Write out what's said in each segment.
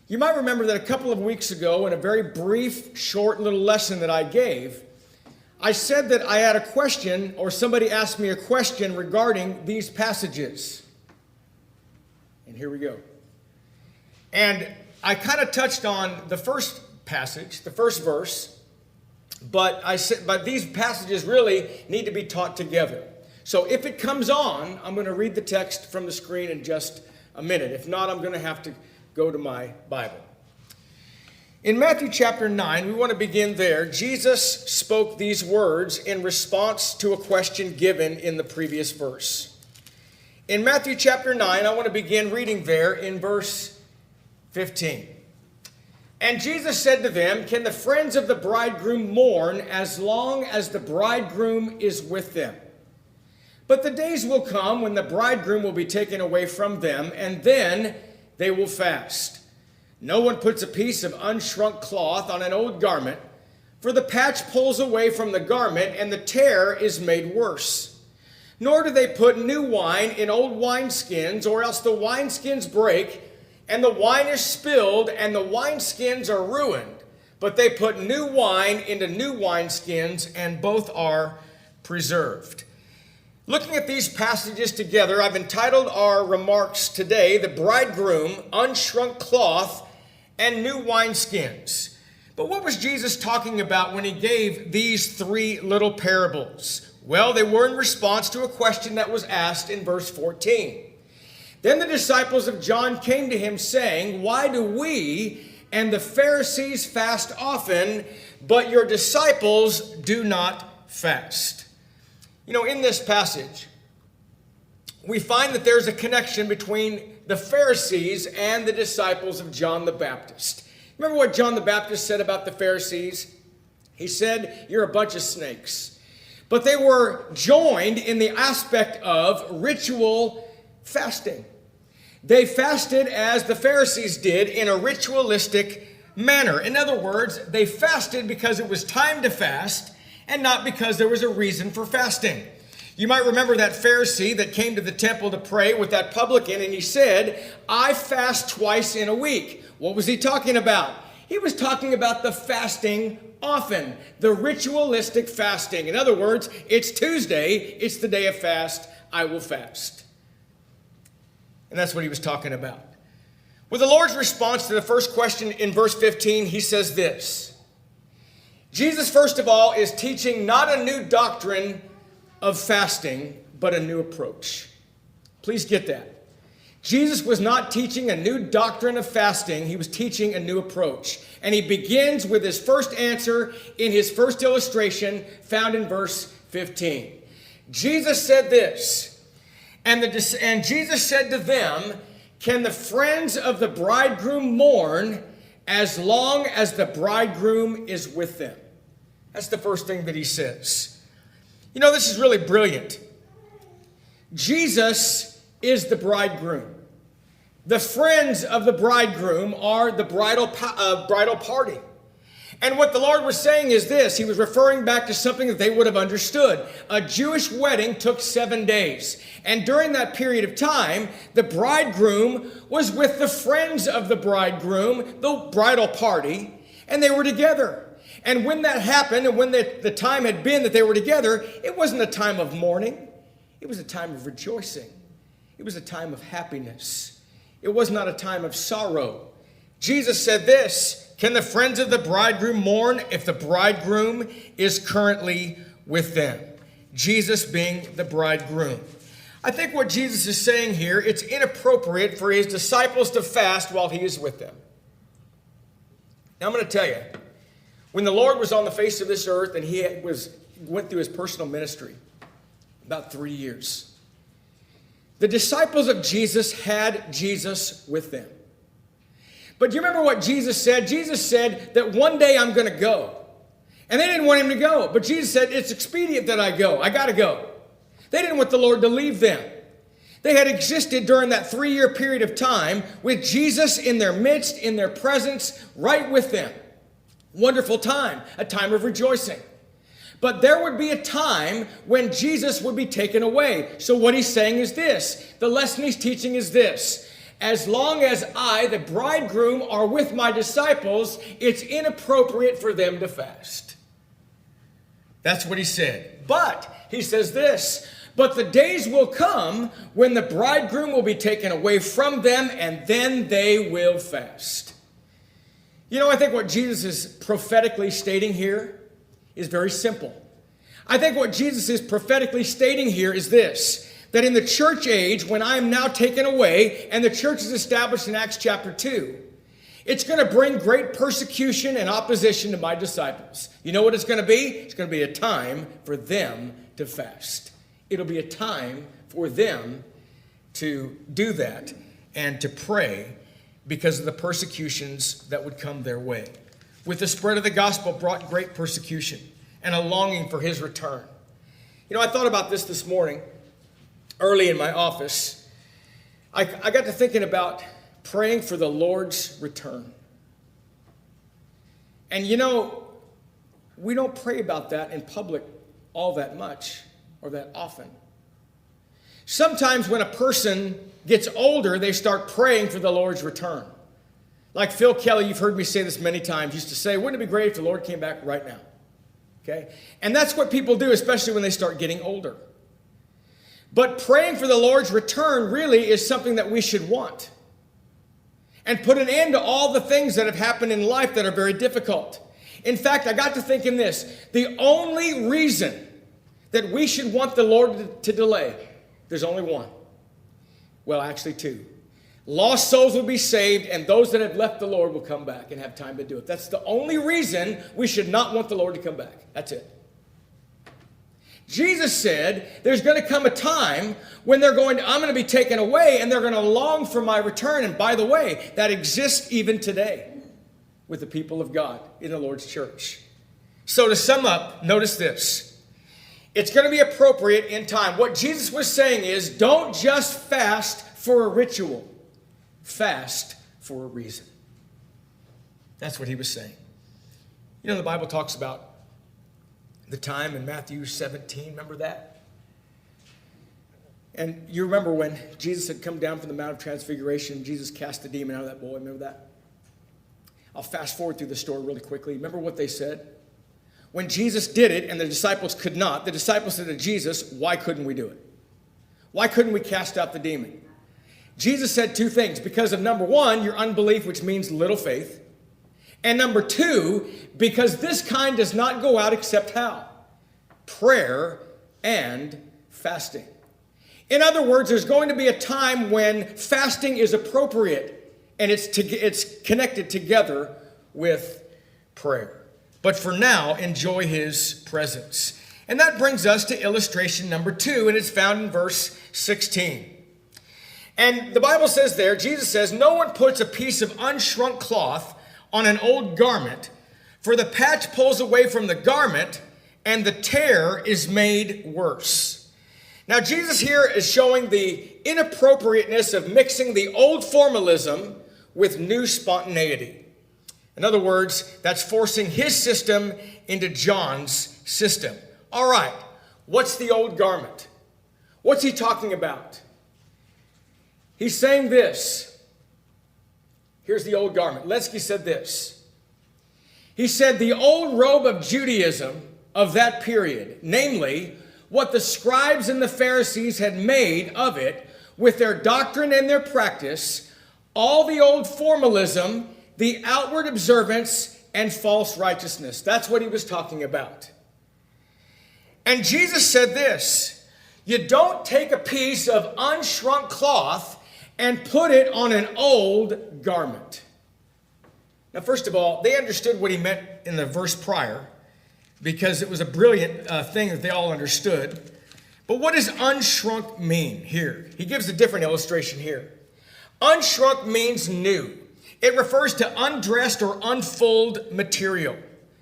You might remember that a couple of weeks ago, in a very brief, short little lesson that I gave, I said that I had a question, or somebody asked me a question regarding these passages. And here we go. And I kind of touched on the first passage, the first verse, but these passages really need to be taught together. So if it comes on, I'm going to read the text from the screen in just a minute. If not, I'm going to have to go to my Bible. In Matthew chapter 9, we want to begin there. Jesus spoke these words in response to a question given in the previous verse. In Matthew chapter 9, I want to begin reading there in verse 15. And Jesus said to them, "Can the friends of the bridegroom mourn as long as the bridegroom is with them? But the days will come when the bridegroom will be taken away from them, and then they will fast. No one puts a piece of unshrunk cloth on an old garment, for the patch pulls away from the garment, and the tear is made worse. Nor do they put new wine in old wineskins, or else the wineskins break, and the wine is spilled, and the wineskins are ruined. But they put new wine into new wineskins, and both are preserved." Looking at these passages together, I've entitled our remarks today, "The Bridegroom, Unshrunk Cloth, and New Wineskins." But what was Jesus talking about when he gave these three little parables? Well, they were in response to a question that was asked in verse 14. Then the disciples of John came to him saying, "Why do we and the Pharisees fast often, but your disciples do not fast?" You know, in this passage, we find that there's a connection between the Pharisees and the disciples of John the Baptist. Remember what John the Baptist said about the Pharisees? He said, "You're a bunch of snakes." But they were joined in the aspect of ritual fasting. They fasted as the Pharisees did in a ritualistic manner. In other words, they fasted because it was time to fast and not because there was a reason for fasting. You might remember that Pharisee that came to the temple to pray with that publican, and he said, "I fast twice in a week." What was he talking about? He was talking about the fasting often, the ritualistic fasting. In other words, it's Tuesday, it's the day of fast, I will fast. And that's what he was talking about. With the Lord's response to the first question in verse 15, he says this. Jesus, first of all, is teaching not a new doctrine of fasting, but a new approach. Please get that. Jesus was not teaching a new doctrine of fasting. He was teaching a new approach. And he begins with his first answer in his first illustration found in verse 15. Jesus said this, and Jesus said to them, "Can the friends of the bridegroom mourn as long as the bridegroom is with them?" That's the first thing that he says. You know, this is really brilliant. Jesus is the bridegroom. The friends of the bridegroom are the bridal party. And what the Lord was saying is this. He was referring back to something that they would have understood. A Jewish wedding took 7 days. And during that period of time, the bridegroom was with the friends of the bridegroom, the bridal party, and they were together. And when that happened, and when the time had been that they were together, it wasn't a time of mourning. It was a time of rejoicing. It was a time of happiness. It was not a time of sorrow. Jesus said this, "Can the friends of the bridegroom mourn if the bridegroom is currently with them?" Jesus being the bridegroom. I think what Jesus is saying here, it's inappropriate for his disciples to fast while he is with them. Now I'm going to tell you, when the Lord was on the face of this earth and he went through his personal ministry, about 3 years, the disciples of Jesus had Jesus with them. But do you remember what Jesus said? Jesus said that one day I'm going to go. And they didn't want him to go. But Jesus said, "It's expedient that I go. I got to go." They didn't want the Lord to leave them. They had existed during that 3-year period of time with Jesus in their midst, in their presence, right with them. Wonderful time, a time of rejoicing. But there would be a time when Jesus would be taken away. So what he's saying is this. The lesson he's teaching is this. As long as I, the bridegroom, are with my disciples, it's inappropriate for them to fast. That's what he said. But he says this, but the days will come when the bridegroom will be taken away from them, and then they will fast. You know, I think what Jesus is prophetically stating here is very simple. I think what Jesus is prophetically stating here is this, that in the church age, when I am now taken away, and the church is established in Acts chapter 2, it's going to bring great persecution and opposition to my disciples. You know what it's going to be? It's going to be a time for them to fast. It'll be a time for them to do that and to pray because of the persecutions that would come their way. With the spread of the gospel brought great persecution and a longing for his return. You know, I thought about this morning, early in my office. I got to thinking about praying for the Lord's return. And you know, we don't pray about that in public all that much or that often. Sometimes when a person gets older, they start praying for the Lord's return. Like Phil Kelly, you've heard me say this many times, used to say, wouldn't it be great if the Lord came back right now? Okay? And that's what people do, especially when they start getting older. But praying for the Lord's return really is something that we should want. And put an end to all the things that have happened in life that are very difficult. In fact, I got to thinking this. The only reason that we should want the Lord to delay, there's only one. Well, actually two. Lost souls will be saved, and those that have left the Lord will come back and have time to do it. That's the only reason we should not want the Lord to come back. That's it. Jesus said there's going to come a time when I'm going to be taken away, and they're going to long for my return. And by the way, that exists even today with the people of God in the Lord's church. So to sum up, notice this. It's going to be appropriate in time. What Jesus was saying is, don't just fast for a ritual. Fast for a reason. That's what he was saying. You know, the Bible talks about the time in Matthew 17. Remember that? And you remember when Jesus had come down from the Mount of Transfiguration, Jesus cast the demon out of that boy. Remember that? I'll fast forward through the story really quickly. Remember what they said? When Jesus did it and the disciples could not, the disciples said to Jesus, why couldn't we do it? Why couldn't we cast out the demon? Jesus said two things. Because of number one, your unbelief, which means little faith. And number two, because this kind does not go out except how? Prayer and fasting. In other words, there's going to be a time when fasting is appropriate and it's connected together with prayer. But for now, enjoy his presence. And that brings us to illustration number 2, and it's found in verse 16. And the Bible says there, Jesus says, no one puts a piece of unshrunk cloth on an old garment, for the patch pulls away from the garment, and the tear is made worse. Now, Jesus here is showing the inappropriateness of mixing the old formalism with new spontaneity. In other words, that's forcing his system into John's system. All right, what's the old garment? What's he talking about? He's saying this. Here's the old garment. Letsky said this. He said the old robe of Judaism of that period, namely what the scribes and the Pharisees had made of it with their doctrine and their practice, all the old formalism, the outward observance, and false righteousness. That's what he was talking about. And Jesus said this, you don't take a piece of unshrunk cloth and put it on an old garment. Now, first of all, they understood what he meant in the verse prior because it was a brilliant thing that they all understood. But what does unshrunk mean here? He gives a different illustration here. Unshrunk means new. It refers to undressed or unfulled material.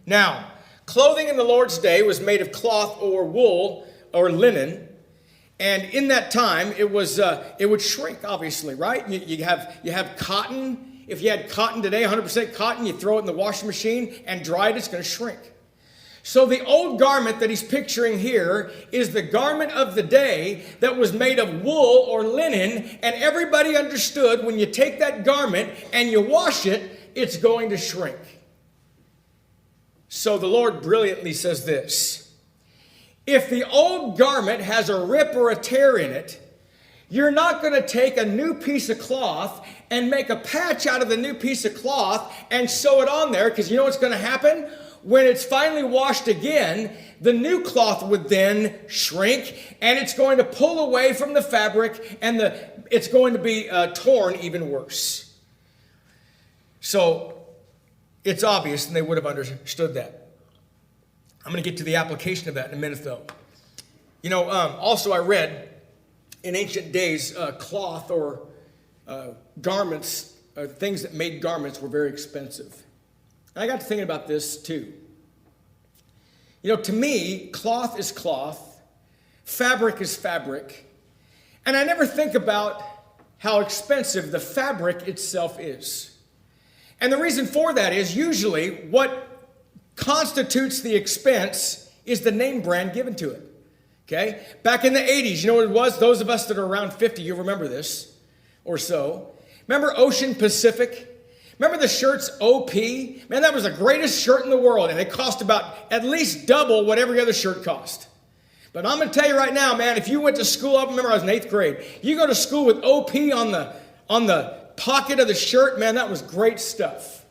Now, clothing in the Lord's day was made of cloth or wool or linen. And in that time, it would shrink, obviously, right? You have cotton. If you had cotton today, 100% cotton, you throw it in the washing machine and dry it, it's going to shrink. So the old garment that he's picturing here is the garment of the day that was made of wool or linen, and everybody understood when you take that garment and you wash it, it's going to shrink. So the Lord brilliantly says this: if the old garment has a rip or a tear in it, you're not going to take a new piece of cloth and make a patch out of the new piece of cloth and sew it on there, because you know what's going to happen? When it's finally washed again, the new cloth would then shrink, and it's going to pull away from the fabric, and it's going to be torn even worse. So it's obvious, and they would have understood that. I'm going to get to the application of that in a minute, though. You know, also I read in ancient days, cloth or garments, things that made garments were very expensive. And I got to thinking about this too. You know, to me, cloth is cloth, fabric is fabric, and I never think about how expensive the fabric itself is. And the reason for that is usually what constitutes the expense is the name brand given to it. Okay? Back in the 80s, you know what it was? Those of us that are around 50, you remember this or so. Remember Ocean Pacific? Remember the shirts OP? Man, that was the greatest shirt in the world, and it cost about at least double what every other shirt cost. But I'm going to tell you right now, man, if you went to school, I remember I was in 8th grade. You go to school with OP on the pocket of the shirt, man, that was great stuff.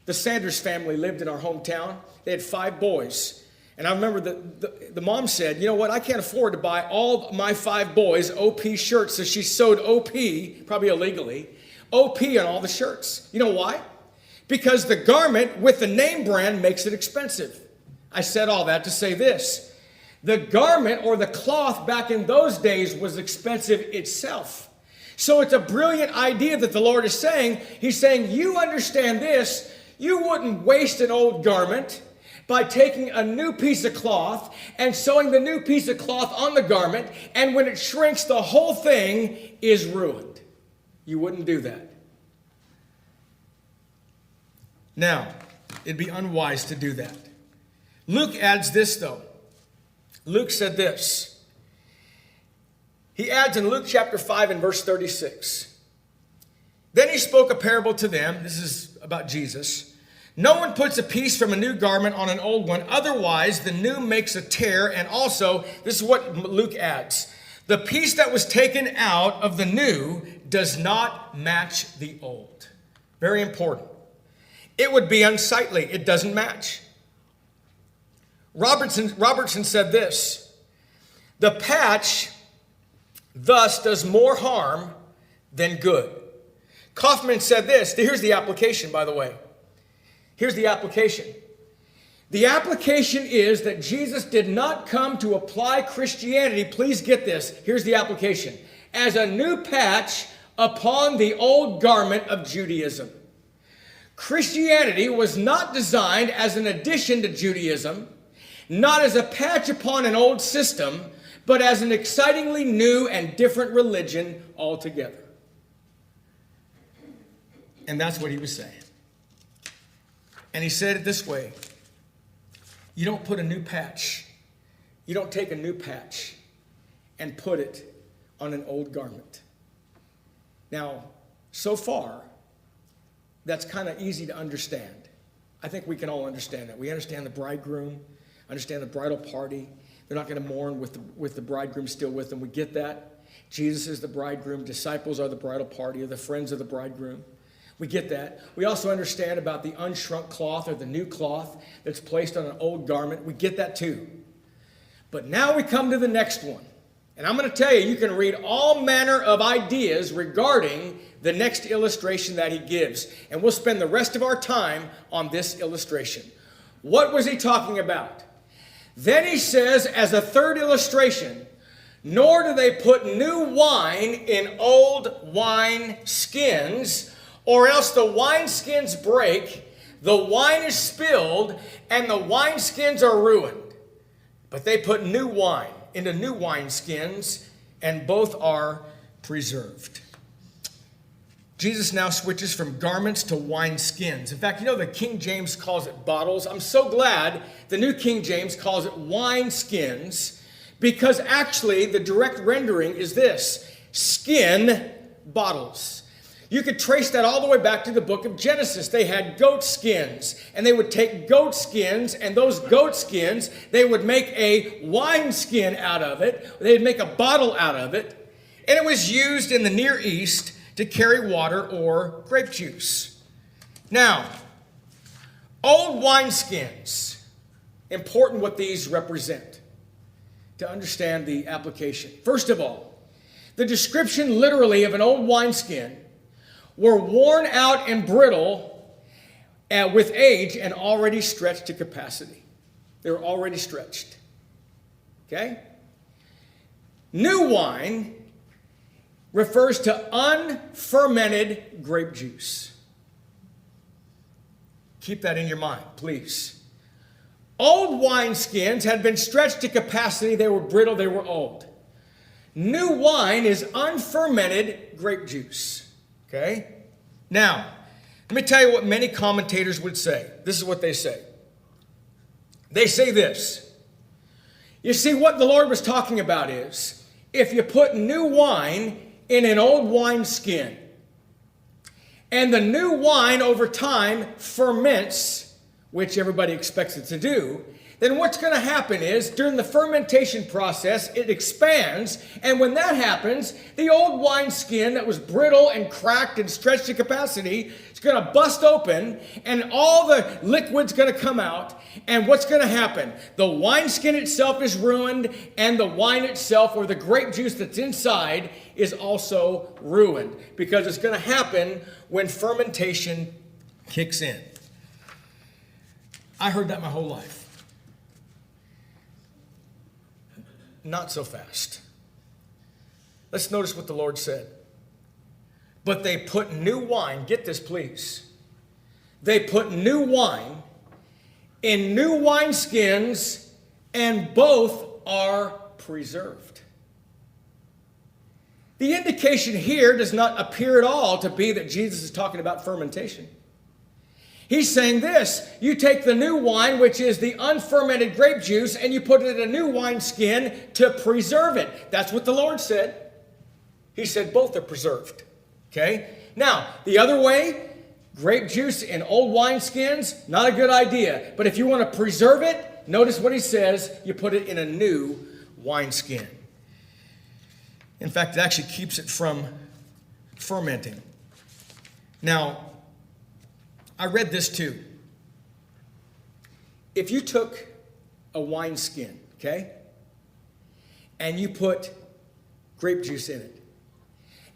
The Sanders family lived in our hometown. They had 5 boys. And I remember the mom said, you know what, I can't afford to buy all my 5 boys OP shirts. So she sewed OP, probably illegally, OP on all the shirts. You know why? Because the garment with the name brand makes it expensive. I said all that to say this: the garment or the cloth back in those days was expensive itself. So it's a brilliant idea that the Lord is saying. He's saying, you understand this, you wouldn't waste an old garment by taking a new piece of cloth and sewing the new piece of cloth on the garment, and when it shrinks, the whole thing is ruined. You wouldn't do that. Now, it'd be unwise to do that. Luke adds this, though. Luke said this. He adds in Luke chapter 5 and verse 36. Then he spoke a parable to them. This is about Jesus. No one puts a piece from a new garment on an old one. Otherwise, the new makes a tear. And also, this is what Luke adds: the piece that was taken out of the new does not match the old. Very important. It would be unsightly. It doesn't match. Robertson said this: the patch thus does more harm than good. Kaufman said this. Here's the application, by the way. Here's the application. The application is that Jesus did not come to apply Christianity, please get this, here's the application, as a new patch upon the old garment of Judaism. Christianity was not designed as an addition to Judaism, not as a patch upon an old system, but as an excitingly new and different religion altogether. And that's what he was saying. And he said it this way: you don't put a new patch, you don't take a new patch and put it on an old garment. Now, so far, that's kind of easy to understand. I think we can all understand that. We understand the bridegroom, understand the bridal party. They're not going to mourn with the bridegroom still with them. We get that. Jesus is the bridegroom. Disciples are the bridal party, or the friends of the bridegroom. We get that. We also understand about the unshrunk cloth, or the new cloth that's placed on an old garment. We get that too. But now we come to the next one. And I'm going to tell you, you can read all manner of ideas regarding the next illustration that he gives. And we'll spend the rest of our time on this illustration. What was he talking about? Then he says, as a third illustration, nor do they put new wine in old wine skins, or else the wineskins break, the wine is spilled, and the wineskins are ruined. But they put new wine into new wineskins, and both are preserved. Jesus now switches from garments to wineskins. In fact, the King James calls it bottles. I'm so glad the New King James calls it wineskins, because actually the direct rendering is this: skin bottles. You could trace that all the way back to the book of Genesis. They had goat skins, and they would take goat skins, and those goat skins, they would make a wineskin out of it. They'd make a bottle out of it, and it was used in the Near East to carry water or grape juice. Now, old wineskins, important what these represent to understand the application. First of all, the description literally of an old wineskin were worn out and brittle with age and already stretched to capacity. They were already stretched. Okay? New wine refers to unfermented grape juice. Keep that in your mind, please. Old wineskins had been stretched to capacity. They were brittle. They were old. New wine is unfermented grape juice. Okay? Now, let me tell you what many commentators would say. This is what they say. They say this. You see, what the Lord was talking about is, if you put new wine in an old wineskin, and the new wine over time ferments, which everybody expects it to do, then what's going to happen is, during the fermentation process, it expands, and when that happens, the old wineskin that was brittle and cracked and stretched to capacity is going to bust open, and all the liquid's going to come out, and what's going to happen? The wineskin itself is ruined, and the wine itself, or the grape juice that's inside, is also ruined, because it's going to happen when fermentation kicks in. I heard that my whole life. Not so fast. Let's notice what the Lord said. But they put new wine, get this please. They put new wine in new wineskins, and both are preserved. The indication here does not appear at all to be that Jesus is talking about fermentation. He's saying this: you take the new wine, which is the unfermented grape juice, and you put it in a new wineskin to preserve it. That's what the Lord said. He said both are preserved. Okay? Now, the other way, grape juice in old wineskins, not a good idea. But if you want to preserve it, notice what he says: you put it in a new wineskin. In fact, it actually keeps it from fermenting. Now, I read this too. If you took a wineskin, okay, and you put grape juice in it,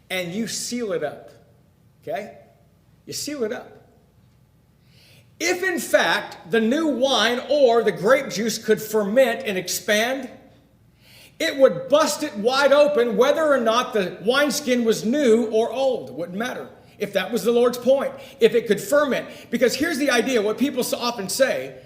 and you seal it up, okay, you seal it up. If in fact the new wine or the grape juice could ferment and expand, it would bust it wide open whether or not the wineskin was new or old. It wouldn't matter. If that was the Lord's point, if it could ferment. Because here's the idea, what people so often say,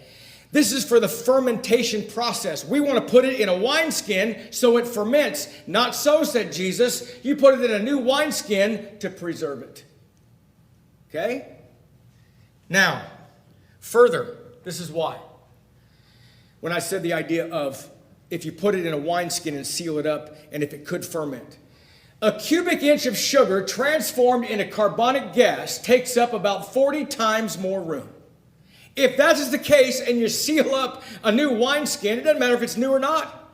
this is for the fermentation process. We want to put it in a wineskin so it ferments. Not so, said Jesus. You put it in a new wineskin to preserve it. Okay? Now, further, this is why. When I said the idea of if you put it in a wineskin and seal it up, and if it could ferment. A cubic inch of sugar transformed into carbonic gas takes up about 40 times more room. If that is the case and you seal up a new wineskin, it doesn't matter if it's new or not.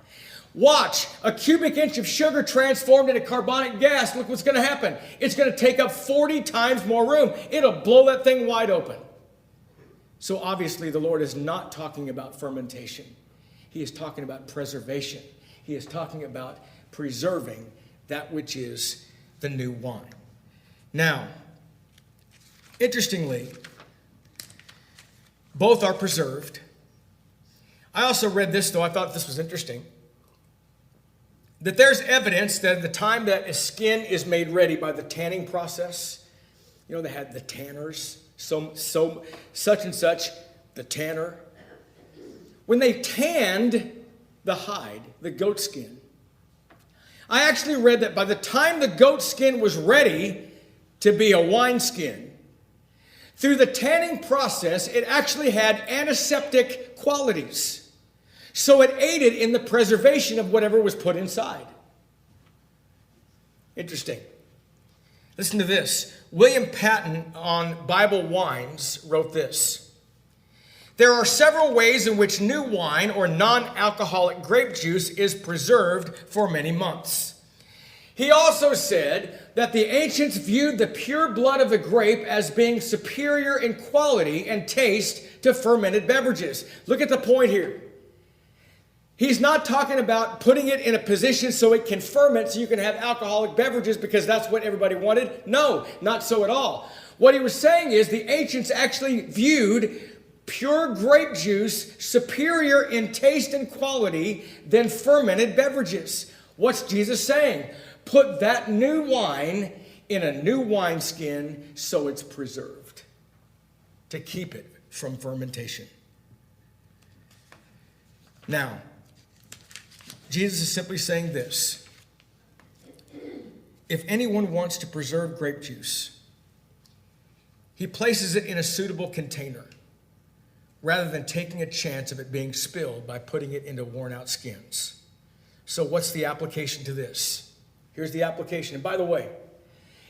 Watch, a cubic inch of sugar transformed into carbonic gas, look what's going to happen. It's going to take up 40 times more room. It'll blow that thing wide open. So obviously the Lord is not talking about fermentation. He is talking about preservation. He is talking about preserving that which is the new wine. Now, interestingly, both are preserved. I also read this, though I thought this was interesting, that there's evidence that at the time that a skin is made ready by the tanning process, they had the tanners, such and such, the tanner. When they tanned the hide, the goat skin, I actually read that by the time the goat skin was ready, to be a wineskin. Through the tanning process, it actually had antiseptic qualities. So it aided in the preservation of whatever was put inside. Interesting. Listen to this. William Patton on Bible Wines wrote this. There are several ways in which new wine or non-alcoholic grape juice is preserved for many months. He also said that the ancients viewed the pure blood of the grape as being superior in quality and taste to fermented beverages. Look at the point here. He's not talking about putting it in a position so it can ferment so you can have alcoholic beverages because that's what everybody wanted. No, not so at all. What he was saying is the ancients actually viewed pure grape juice superior in taste and quality than fermented beverages. What's Jesus saying? Put that new wine in a new wineskin so it's preserved, to keep it from fermentation. Now, Jesus is simply saying this. If anyone wants to preserve grape juice, he places it in a suitable container rather than taking a chance of it being spilled by putting it into worn-out skins. So what's the application to this? Here's the application. And by the way,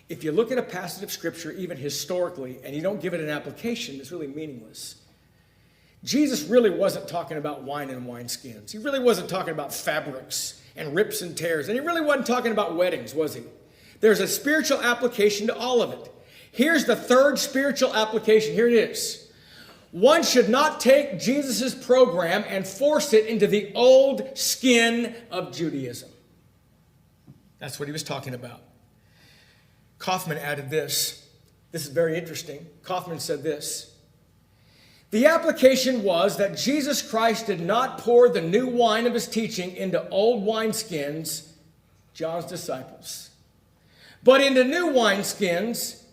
if you look at a passage of Scripture, even historically, and you don't give it an application, it's really meaningless. Jesus really wasn't talking about wine and wineskins. He really wasn't talking about fabrics and rips and tears. And he really wasn't talking about weddings, was he? There's a spiritual application to all of it. Here's the third spiritual application. Here it is. One should not take Jesus' program and force it into the old skin of Judaism. That's what he was talking about. Kaufman added this. This is very interesting. Kaufman said this. The application was that Jesus Christ did not pour the new wine of his teaching into old wineskins, John's disciples, but into new wineskins,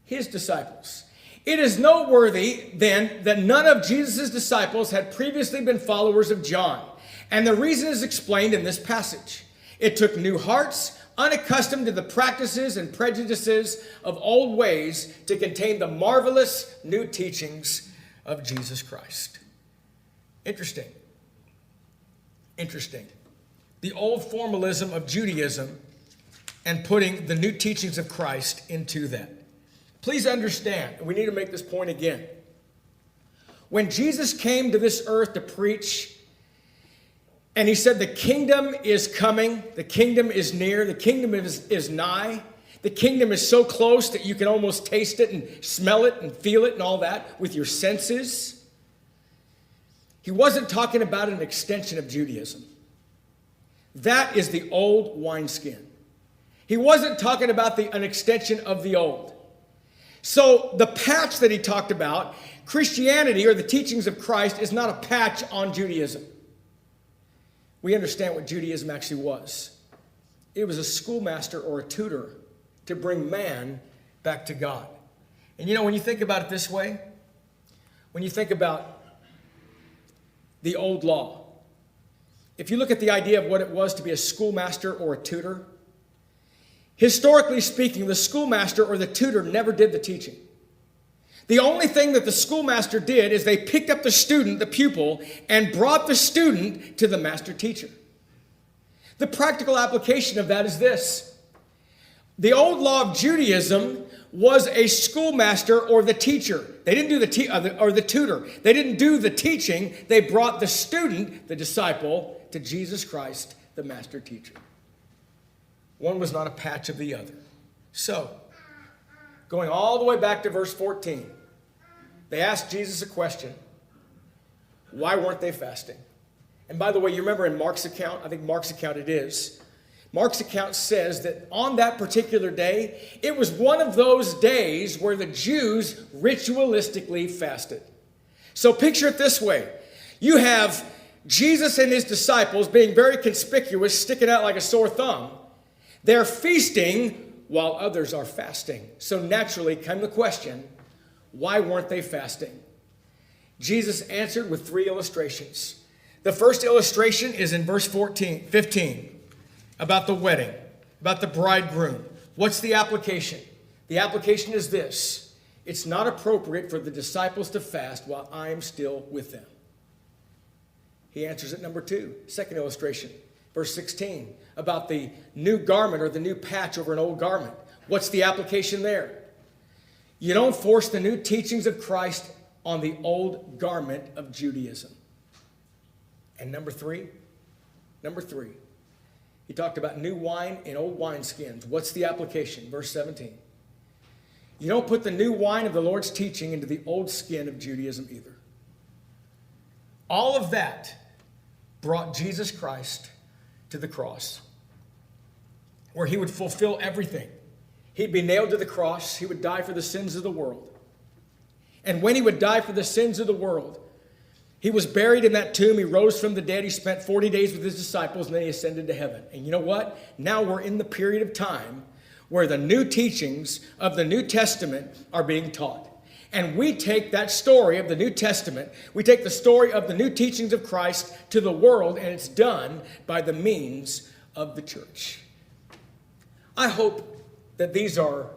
his disciples. It is noteworthy, then, that none of Jesus' disciples had previously been followers of John, and the reason is explained in this passage. It took new hearts, unaccustomed to the practices and prejudices of old ways, to contain the marvelous new teachings of Jesus Christ. Interesting. The old formalism of Judaism and putting the new teachings of Christ into that. Please understand, and we need to make this point again. When Jesus came to this earth to preach, and he said the kingdom is coming, the kingdom is near, the kingdom is nigh, the kingdom is so close that you can almost taste it and smell it and feel it and all that with your senses. He wasn't talking about an extension of Judaism. That is the old wineskin. He wasn't talking about an extension of the old. So the patch that he talked about, Christianity or the teachings of Christ, is not a patch on Judaism. We understand what Judaism actually was. It was a schoolmaster or a tutor to bring man back to God. And you know, when you think about it this way, when you think about the old law, if you look at the idea of what it was to be a schoolmaster or a tutor, historically speaking, the schoolmaster or the tutor never did the teaching. The only thing that the schoolmaster did is they picked up the student, the pupil, and brought the student to the master teacher. The practical application of that is this. The old law of Judaism was a schoolmaster or the teacher. They didn't do the tutor. They didn't do the teaching. They brought the student, the disciple, to Jesus Christ, the master teacher. One was not a patch of the other. So, going all the way back to verse 14, they asked Jesus a question. Why weren't they fasting? And by the way, you remember in Mark's account, I think Mark's account it is, Mark's account says that on that particular day, it was one of those days where the Jews ritualistically fasted. So picture it this way. You have Jesus and his disciples being very conspicuous, sticking out like a sore thumb. They're feasting while others are fasting. So naturally came the question, why weren't they fasting? Jesus answered with 3 illustrations. The first illustration is in verse 15, about the wedding, about the bridegroom. What's the application? The application is this: it's not appropriate for the disciples to fast while I am still with them. He answers it number 2, second illustration, verse 16, about the new garment or the new patch over an old garment. What's the application there? You don't force the new teachings of Christ on the old garment of Judaism. And number three, he talked about new wine in old wineskins. What's the application? Verse 17. You don't put the new wine of the Lord's teaching into the old skin of Judaism either. All of that brought Jesus Christ to the cross, where he would fulfill everything. He'd be nailed to the cross. He would die for the sins of the world. And when he would die for the sins of the world, he was buried in that tomb. He rose from the dead. He spent 40 days with his disciples, and then he ascended to heaven. And you know what? Now we're in the period of time where the new teachings of the New Testament are being taught. And we take that story of the New Testament, we take the story of the new teachings of Christ to the world, and it's done by the means of the church. I hope that these are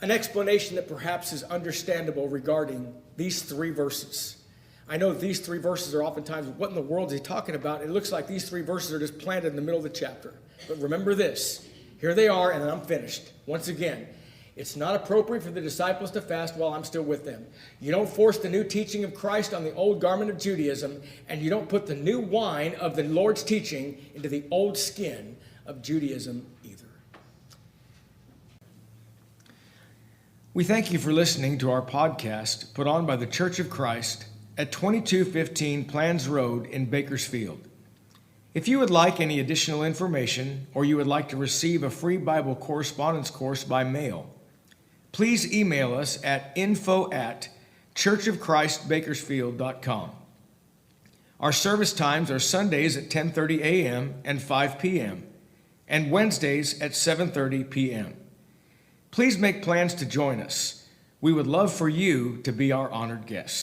an explanation that perhaps is understandable regarding these 3 verses. I know these 3 verses are oftentimes, what in the world is he talking about? It looks like these 3 verses are just planted in the middle of the chapter. But remember this, here they are, and then I'm finished. Once again, it's not appropriate for the disciples to fast while I'm still with them. You don't force the new teaching of Christ on the old garment of Judaism, and you don't put the new wine of the Lord's teaching into the old skin of Judaism either. We thank you for listening to our podcast put on by the Church of Christ at 2215 Plans Road in Bakersfield. If you would like any additional information or you would like to receive a free Bible correspondence course by mail, please email us at info@churchofchristbakersfield.com. Our service times are Sundays at 10:30 a.m. and 5 p.m. and Wednesdays at 7:30 p.m. Please make plans to join us. We would love for you to be our honored guest.